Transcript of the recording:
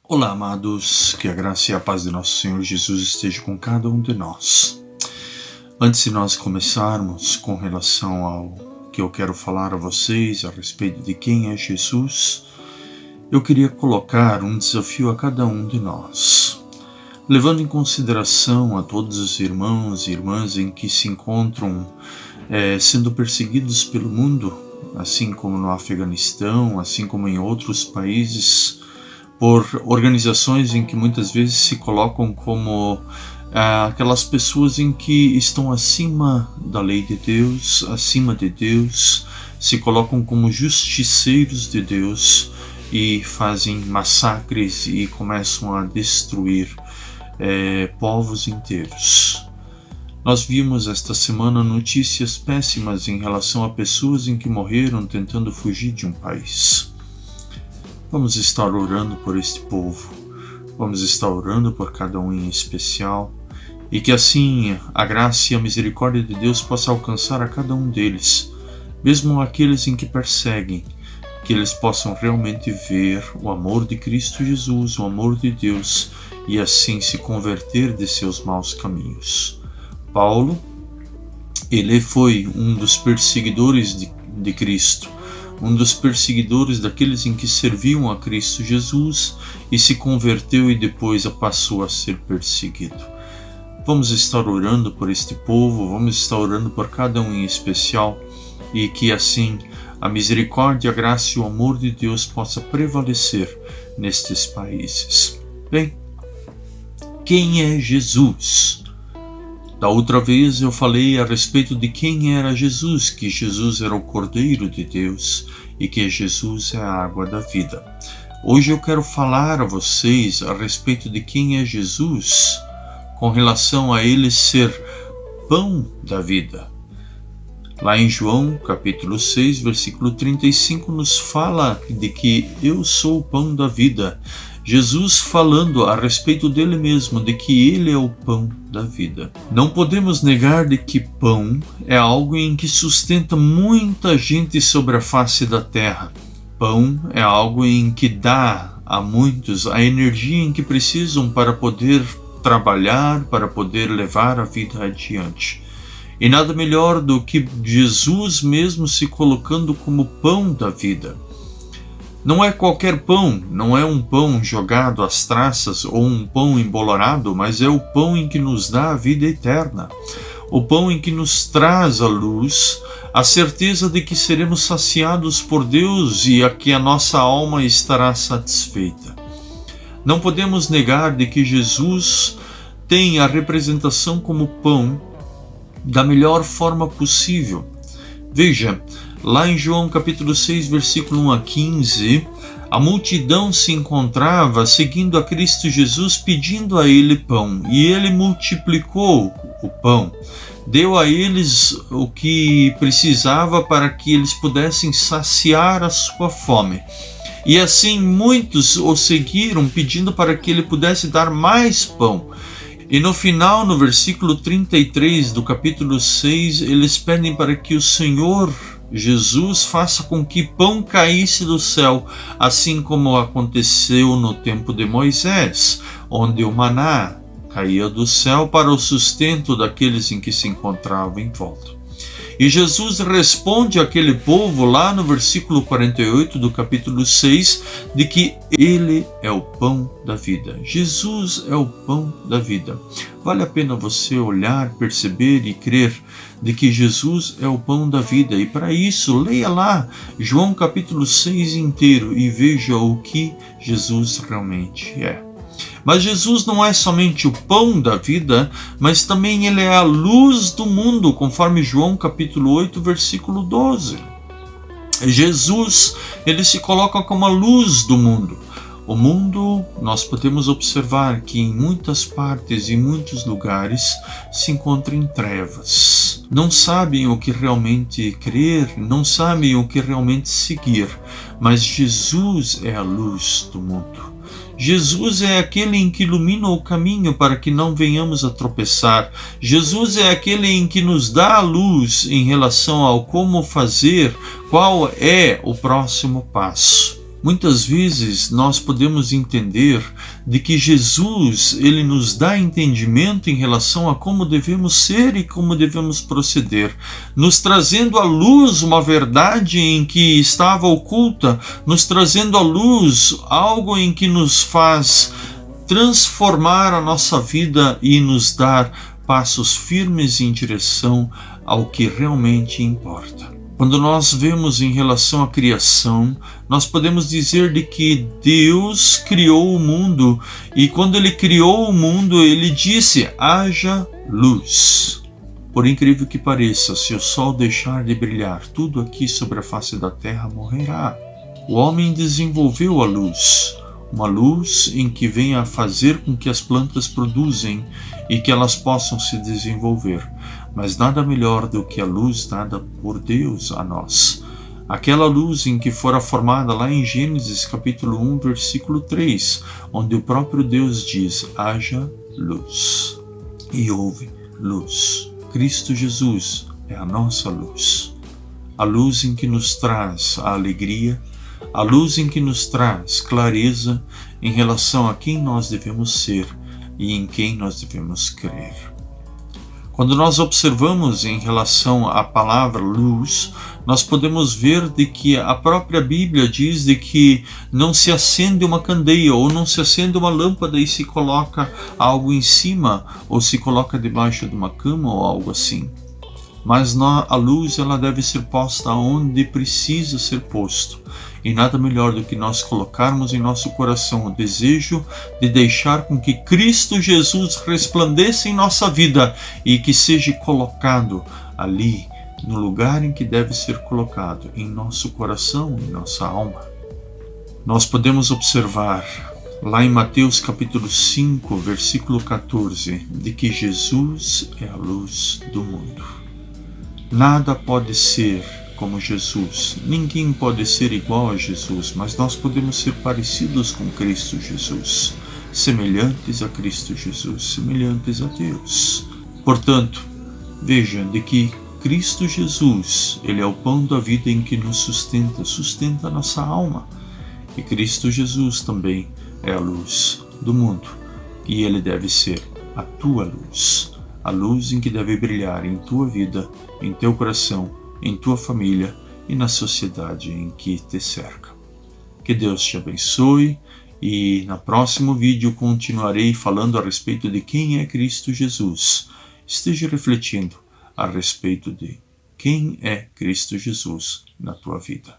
Olá, amados, que a graça e a paz de nosso Senhor Jesus esteja com cada um de nós. Antes de nós começarmos com relação ao que eu quero falar a vocês a respeito de quem é Jesus, eu queria colocar um desafio a cada um de nós, levando em consideração a todos os irmãos e irmãs em que se encontram sendo perseguidos pelo mundo, assim como no Afeganistão, assim como em outros países, por organizações em que muitas vezes se colocam como aquelas pessoas em que estão acima da lei de Deus, acima de Deus, se colocam como justiceiros de Deus e fazem massacres e começam a destruir povos inteiros. Nós vimos esta semana notícias péssimas em relação a pessoas em que morreram tentando fugir de um país. Vamos estar orando por este povo, vamos estar orando por cada um em especial, e que assim a graça e a misericórdia de Deus possa alcançar a cada um deles, mesmo aqueles em que perseguem, que eles possam realmente ver o amor de Cristo Jesus, o amor de Deus, e assim se converter de seus maus caminhos. Paulo, ele foi um dos perseguidores de Cristo, um dos perseguidores daqueles em que serviam a Cristo Jesus e se converteu e depois passou a ser perseguido. Vamos estar orando por este povo, vamos estar orando por cada um em especial e que assim a misericórdia, a graça e o amor de Deus possa prevalecer nestes países. Bem, quem é Jesus? Da outra vez eu falei a respeito de quem era Jesus, que Jesus era o Cordeiro de Deus e que Jesus é a água da vida. Hoje eu quero falar a vocês a respeito de quem é Jesus, com relação a ele ser pão da vida. Lá em João, capítulo 6, versículo 35, nos fala de que eu sou o pão da vida. Jesus falando a respeito dele mesmo, de que ele é o pão da vida. Não podemos negar de que pão é algo em que sustenta muita gente sobre a face da terra. Pão é algo em que dá a muitos a energia em que precisam para poder trabalhar, para poder levar a vida adiante. E nada melhor do que Jesus mesmo se colocando como pão da vida. Não é qualquer pão, não é um pão jogado às traças ou um pão embolorado, mas é o pão em que nos dá a vida eterna. O pão em que nos traz a luz, a certeza de que seremos saciados por Deus e a que a nossa alma estará satisfeita. Não podemos negar de que Jesus tem a representação como pão da melhor forma possível. Veja, lá em João capítulo 6, versículo 1 a 15, a multidão se encontrava seguindo a Cristo Jesus, pedindo a ele pão, e ele multiplicou o pão, deu a eles o que precisava para que eles pudessem saciar a sua fome. E assim muitos o seguiram, pedindo para que ele pudesse dar mais pão. E no final, no versículo 33 do capítulo 6, eles pedem para que o Senhor Jesus faça com que pão caísse do céu, assim como aconteceu no tempo de Moisés, onde o maná caía do céu para o sustento daqueles em que se encontravam em volta. E Jesus responde àquele povo lá no versículo 48 do capítulo 6, de que ele é o pão da vida. Jesus é o pão da vida. Vale a pena você olhar, perceber e crer de que Jesus é o pão da vida. E para isso, leia lá João capítulo 6 inteiro e veja o que Jesus realmente é. Mas Jesus não é somente o pão da vida, mas também ele é a luz do mundo, conforme João capítulo 8, versículo 12. Jesus, ele se coloca como a luz do mundo. O mundo, nós podemos observar que em muitas partes e muitos lugares se encontra em trevas. Não sabem o que realmente crer, não sabem o que realmente seguir, mas Jesus é a luz do mundo. Jesus é aquele em que ilumina o caminho para que não venhamos a tropeçar. Jesus é aquele em que nos dá a luz em relação ao como fazer, qual é o próximo passo. Muitas vezes nós podemos entender de que Jesus, ele nos dá entendimento em relação a como devemos ser e como devemos proceder, nos trazendo à luz uma verdade em que estava oculta, nos trazendo à luz algo em que nos faz transformar a nossa vida e nos dar passos firmes em direção ao que realmente importa. Quando nós vemos em relação à criação, nós podemos dizer de que Deus criou o mundo, e quando ele criou o mundo, ele disse: haja luz. Por incrível que pareça, se o sol deixar de brilhar, tudo aqui sobre a face da terra morrerá. O homem desenvolveu a luz, uma luz em que venha a fazer com que as plantas produzem e que elas possam se desenvolver. Mas nada melhor do que a luz dada por Deus a nós. Aquela luz em que fora formada lá em Gênesis capítulo 1, versículo 3, onde o próprio Deus diz: haja luz. E houve luz. Cristo Jesus é a nossa luz. A luz em que nos traz a alegria, a luz em que nos traz clareza em relação a quem nós devemos ser e em quem nós devemos crer. Quando nós observamos em relação à palavra luz, nós podemos ver de que a própria Bíblia diz de que não se acende uma candeia ou não se acende uma lâmpada e se coloca algo em cima ou se coloca debaixo de uma cama ou algo assim. Mas a luz ela deve ser posta onde precisa ser posto. E nada melhor do que nós colocarmos em nosso coração o desejo de deixar com que Cristo Jesus resplandeça em nossa vida e que seja colocado ali, no lugar em que deve ser colocado, em nosso coração, em nossa alma. Nós podemos observar lá em Mateus capítulo 5, versículo 14, de que Jesus é a luz do mundo. Nada pode ser como Jesus. Ninguém pode ser igual a Jesus, mas nós podemos ser parecidos com Cristo Jesus, semelhantes a Cristo Jesus, semelhantes a Deus. Portanto, veja de que Cristo Jesus, ele é o pão da vida em que nos sustenta a nossa alma. E Cristo Jesus também é a luz do mundo, e ele deve ser a tua luz, a luz em que deve brilhar em tua vida, em teu coração, em tua família e na sociedade em que te cerca. Que Deus te abençoe e no próximo vídeo continuarei falando a respeito de quem é Cristo Jesus. Esteja refletindo a respeito de quem é Cristo Jesus na tua vida.